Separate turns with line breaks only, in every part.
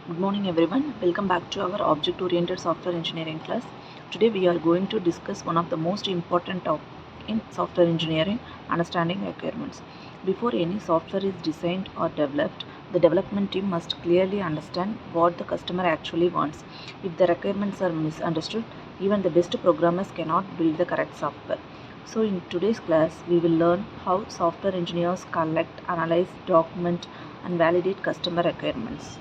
Good morning everyone. Welcome back to our object oriented software engineering class. Today we are going to discuss one of the most important topics in software engineering, understanding requirements. Before any software is designed or developed, the development team must clearly understand what the customer actually wants. If the requirements are misunderstood, even the best programmers cannot build the correct software. So in today's class, we will learn how software engineers collect, analyze, document and validate customer requirements.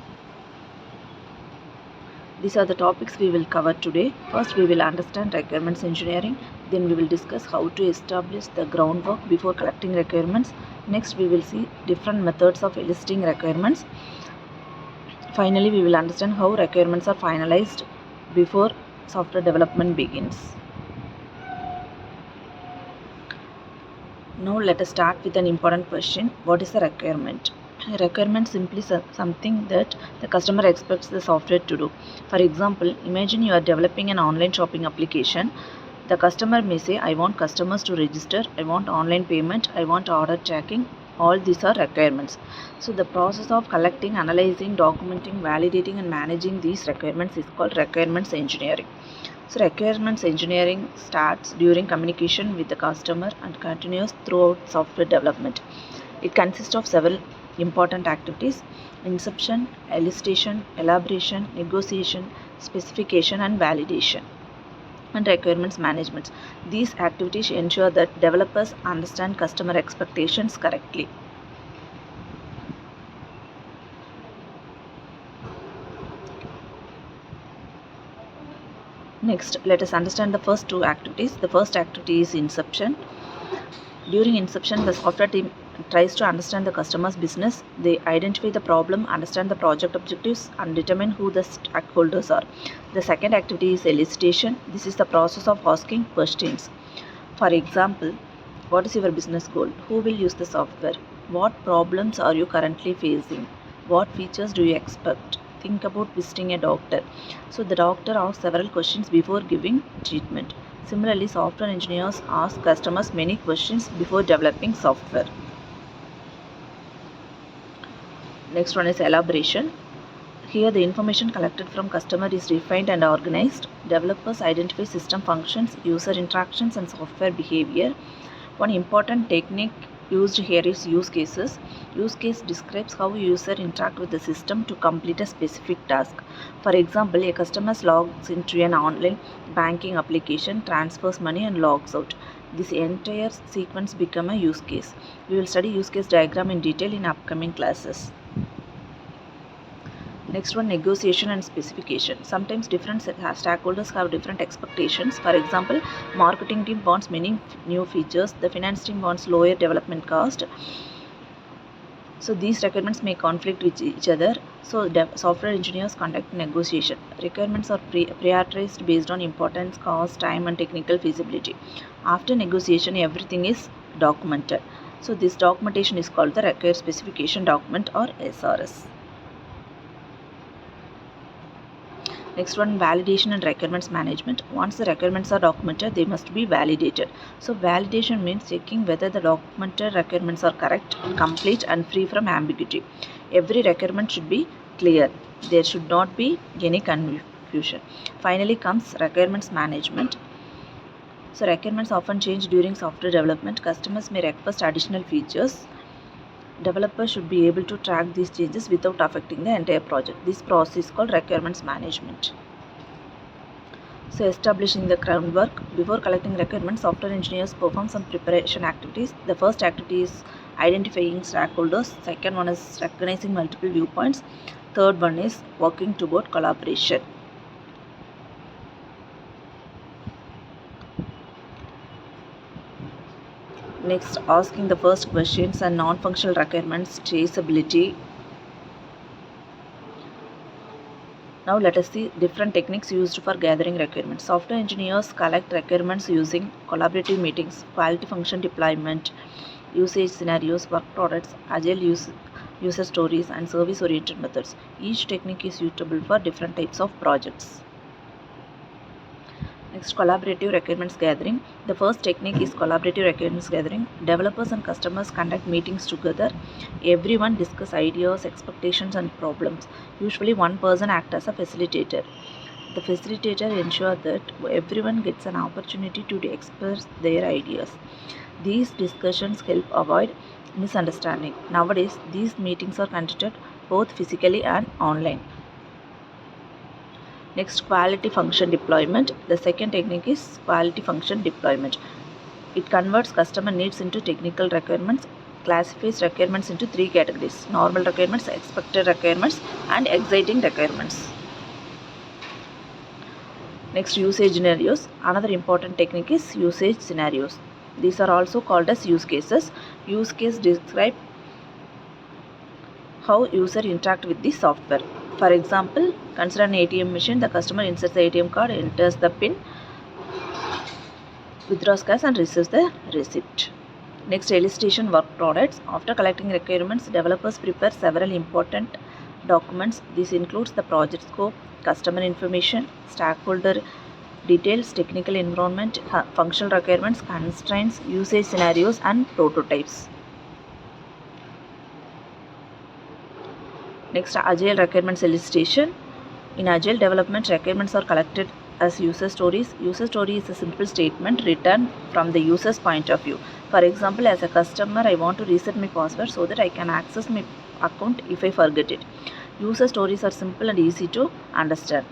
These are the topics we will cover today. First, we will understand requirements engineering. Then we will discuss how to establish the groundwork before collecting requirements. Next, we will see different methods of eliciting requirements. Finally, we will understand how requirements are finalized before software development begins. Now, let us start with an important question. What is a requirement? A requirement simply something that the customer expects the software to do. For example, imagine you are developing an online shopping application. The customer may say, I want customers to register, I want online payment, I want order tracking. All these are requirements. So the process of collecting, analyzing, documenting, validating and managing these requirements is called requirements engineering. So requirements engineering starts during communication with the customer and continues throughout software development. It consists of several important activities: inception, elicitation, elaboration, negotiation, specification and validation, and requirements management. These activities ensure that developers understand customer expectations correctly. Next, let us understand the first two activities. The first activity is inception. During inception, the software team tries to understand the customer's business. They identify the problem, understand the project objectives, and determine who the stakeholders are. The second activity is elicitation. This is the process of asking questions. For example, what is your business goal? Who will use the software? What problems are you currently facing? What features do you expect? Think about visiting a doctor. So the doctor asks several questions before giving treatment. Similarly, software engineers ask customers many questions before developing software. Next one is elaboration. Here the information collected from customer is refined and organized. Developers identify system functions, user interactions and software behavior. One important technique used here is use cases. Use case describes how a user interact with the system to complete a specific task. For example, a customer logs into an online banking application, transfers money and logs out. This entire sequence becomes a use case. We will study use case diagram in detail in upcoming classes. Next one, negotiation and specification. Sometimes different stakeholders have different expectations. For example, marketing team wants many new features. The finance team wants lower development cost. So these requirements may conflict with each other. So software engineers conduct negotiation. Requirements are prioritized based on importance, cost, time and technical feasibility. After negotiation, everything is documented. So this documentation is called the required specification document or SRS. Next one, validation and requirements management. Once the requirements are documented, they must be validated. So validation means checking whether the documented requirements are correct, complete and free from ambiguity. Every requirement should be clear. There should not be any confusion. Finally comes requirements management. So requirements often change during software development. Customers may request additional features. Developers should be able to track these changes without affecting the entire project. This process is called requirements management. So establishing the groundwork. Before collecting requirements, software engineers perform some preparation activities. The first activity is identifying stakeholders. Second one is recognizing multiple viewpoints. Third one is working toward collaboration. Next, asking the first questions and non-functional requirements, traceability. Now let us see different techniques used for gathering requirements. Software engineers collect requirements using collaborative meetings, quality function deployment, usage scenarios, work products, agile user stories, and service-oriented methods. Each technique is suitable for different types of projects. Next, collaborative requirements gathering. The first technique is collaborative requirements gathering. Developers and customers conduct meetings together. Everyone discuss ideas, expectations, and problems. Usually, one person acts as a facilitator. The facilitator ensures that everyone gets an opportunity to express their ideas. These discussions help avoid misunderstanding. Nowadays, these meetings are conducted both physically and online. Next, quality function deployment. The second technique is quality function deployment. It converts customer needs into technical requirements, classifies requirements into three categories: normal requirements, expected requirements, and exciting requirements. Next, usage scenarios. Another important technique is usage scenarios. These are also called as use cases. Use case describe how user interact with the software. For example, consider an ATM machine. The customer inserts the ATM card, enters the PIN, withdraws cash, and receives the receipt. Next, illustration work products. After collecting requirements, developers prepare several important documents. This includes the project scope, customer information, stakeholder details, technical environment, functional requirements, constraints, usage scenarios, and prototypes. Next, Agile requirements illustration. In Agile development, requirements are collected as user stories. User story is a simple statement written from the user's point of view. For example, as a customer, I want to reset my password so that I can access my account if I forget it. User stories are simple and easy to understand.